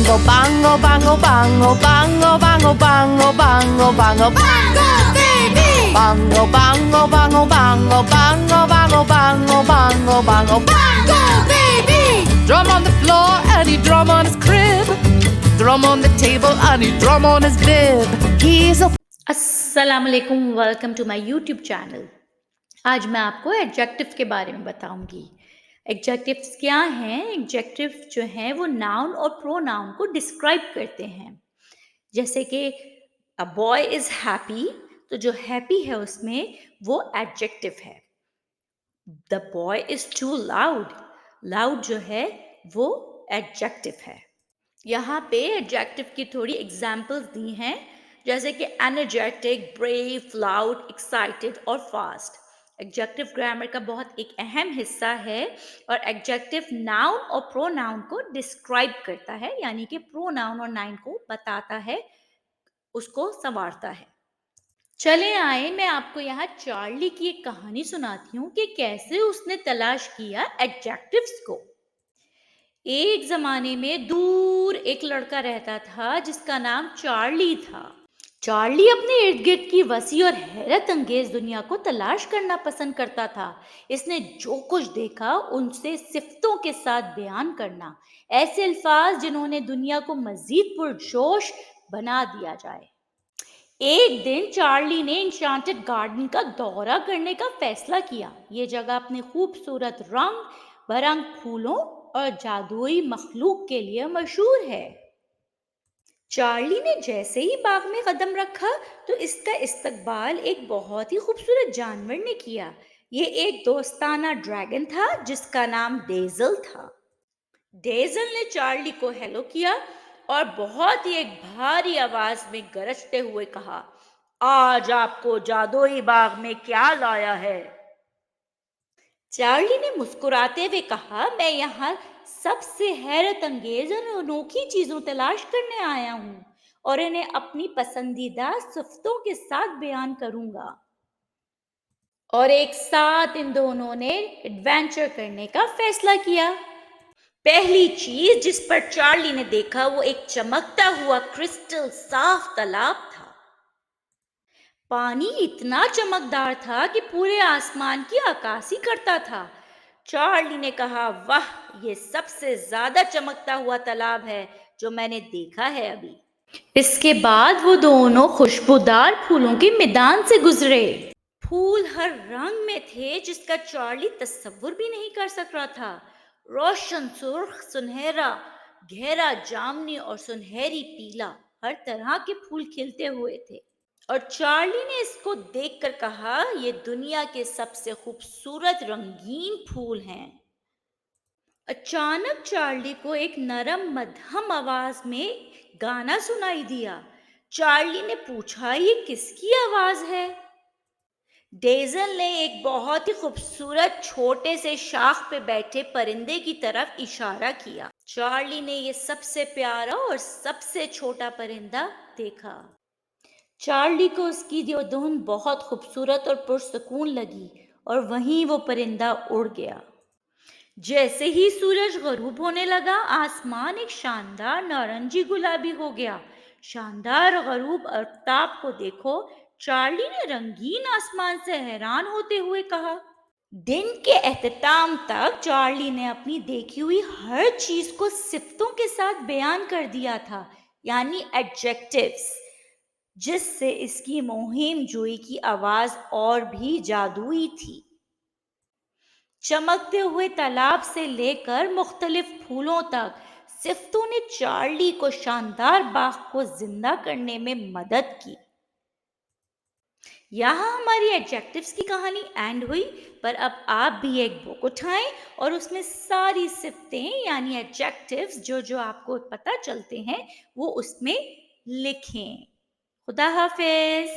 Bango, bango, bango, bango, bango, bango, bango, bango, bango, bango, baby! Bango, bango, bango, bango, bango, bango, bango, bango, bango, bango, baby! Drum on the floor and he drum on his crib. Drum on the table and he drum on his bib. He's a अस्सलाम वालेकुम, welcome to my YouTube channel. आज मैं आपको adjective के बारे में बताऊंगी। Adjectives क्या हैं? एडजेक्टिव जो हैं वो नाउन और प्रोनाउन को डिस्क्राइब करते हैं। जैसे कि अ बॉय इज हैप्पी, तो जो हैप्पी है उसमें वो एडजेक्टिव है। The boy is too loud, loud जो है वो एडजेक्टिव है। यहाँ पे एडजेक्टिव की थोड़ी एग्जाम्पल्स दी हैं, जैसे कि एनर्जेटिक, ब्रेव, लाउड, एक्साइटेड और फास्ट। एडजेक्टिव ग्रामर का बहुत एक अहम हिस्सा है और एडजेक्टिव नाउन और प्रोनाउन को डिस्क्राइब करता है, यानी कि प्रोनाउन और नाउन को बताता है, उसको संवारता है। चले आए, मैं आपको यहाँ चार्ली की एक कहानी सुनाती हूँ कि कैसे उसने तलाश किया एडजेक्टिव्स को। एक जमाने में दूर एक लड़का रहता था जिसका नाम चार्ली था। चार्ली अपने इर्द गिर्द की वसी और हैरत अंगेज दुनिया को तलाश करना पसंद करता था। इसने जो कुछ देखा उनसे सिफ्तों के साथ बयान करना, ऐसे अल्फाज जिन्होंने दुनिया को मजीद पुरजोश बना दिया जाए। एक दिन चार्ली ने इंशांटेड गार्डन का दौरा करने का फैसला किया। ये जगह अपने खूबसूरत रंग बरंग फूलों और जादुई मखलूक के लिए मशहूर है। चार्ली ने जैसे ही बाग में कदम रखा तो इसका इस्तकबाल एक बहुत ही खूबसूरत जानवर ने किया। ये एक दोस्ताना ड्रैगन था जिसका नाम डेजल था। डेजल ने चार्ली को हेलो किया और बहुत ही एक भारी आवाज में गरजते हुए कहा, आज आपको जादुई बाग में क्या लाया है? चार्ली ने मुस्कुराते हुए कहा, मैं यहाँ सबसे हैरत अंगेज और अनोखी चीजों तलाश करने आया हूँ और इन्हें अपनी पसंदीदा सिफ्तों के साथ बयान करूंगा। और एक साथ इन दोनों ने एडवेंचर करने का फैसला किया। पहली चीज जिस पर चार्ली ने देखा वो एक चमकता हुआ क्रिस्टल साफ तालाब था। पानी इतना चमकदार था कि पूरे आसमान की अक्कासी करता था। चार्ली ने कहा, वाह, ये सबसे ज्यादा चमकता हुआ तालाब है जो मैंने देखा है अभी। इसके बाद वो दोनों खुशबूदार फूलों के मैदान से गुजरे। फूल हर रंग में थे जिसका चार्ली तस्वुर भी नहीं कर सक रहा था। रोशन सुर्ख, सुनहरा, गहरा जामुनी और सुनहरी पीला, हर तरह के फूल खिलते हुए थे। और चार्ली ने इसको देखकर कहा, ये दुनिया के सबसे खूबसूरत रंगीन फूल हैं। अचानक चार्ली को एक नरम मध्यम आवाज में गाना सुनाई दिया। चार्ली ने पूछा, ये किसकी आवाज है? डेजल ने एक बहुत ही खूबसूरत छोटे से शाख पे बैठे परिंदे की तरफ इशारा किया। चार्ली ने ये सबसे प्यारा और सबसे छोटा परिंदा देखा। चार्ली को उसकी ये धुन बहुत खूबसूरत और पुरसकून लगी और वहीं वो परिंदा उड़ गया। जैसे ही सूरज गरूब होने लगा, आसमान एक शानदार नारंगी गुलाबी हो गया। शानदार गरूब आफ्ताब को देखो, चार्ली ने रंगीन आसमान से हैरान होते हुए कहा। दिन के एहतमाम तक चार्ली ने अपनी देखी हुई हर चीज को सिफ्तों के साथ बयान कर दिया था, यानी एडजेक्टिव्स, जिससे इसकी मुहिम जोई की आवाज और भी जादुई थी। चमकते हुए तालाब से लेकर मुख्तलिफ फूलों तक सिफ्तों ने चार्ली को शानदार बाग को जिंदा करने में मदद की। यहाँ हमारी एडजेक्टिव्स की कहानी एंड हुई, पर अब आप भी एक बुक उठाएं और उसमें सारी सिफ्तें यानी एडजेक्टिव्स जो जो आपको पता चलते हैं वो उसमें लिखें। खुदा हाफिज।